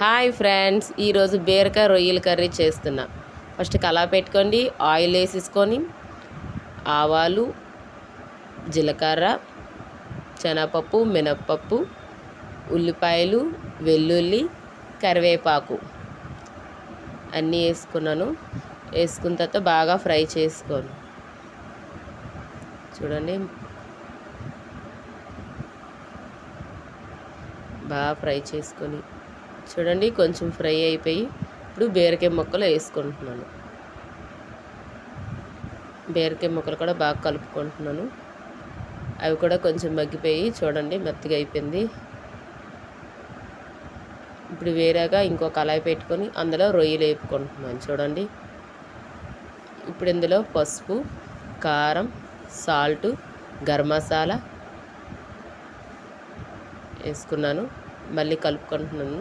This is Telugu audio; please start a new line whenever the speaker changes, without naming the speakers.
హాయ్ ఫ్రెండ్స్, ఈరోజు బీరకాయ రొయ్యల కర్రీ చేస్తున్నా. ఫస్ట్ కళా పెట్టుకోండి, ఆయిల్ వేసేసుకొని ఆవాలు, జీలకర్ర, శనగపప్పు, మినప్పప్పు, ఉల్లిపాయలు, వెల్లుల్లి, కరివేపాకు అన్నీ వేసుకున్నాను. వేసుకున్న తర్వాత బాగా ఫ్రై చేసుకోండి. చూడండి, బాగా ఫ్రై చేసుకొని చూడండి, కొంచెం ఫ్రై అయిపోయి ఇప్పుడు బీరకాయ ముక్కలు వేసుకుంటున్నాను. బీరకాయ ముక్కలు కూడా బాగా కలుపుకుంటున్నాను. అవి కూడా కొంచెం మగ్గిపోయి చూడండి మెత్తగా అయిపోయింది. ఇప్పుడు వేరేగా ఇంకో కళాయి పెట్టుకొని అందులో రొయ్యలు వేపుకుంటున్నాను. చూడండి, ఇప్పుడు ఇందులో పసుపు, కారం, సాల్ట్, గరం మసాలా వేసుకున్నాను. మళ్ళీ కలుపుకుంటున్నాను.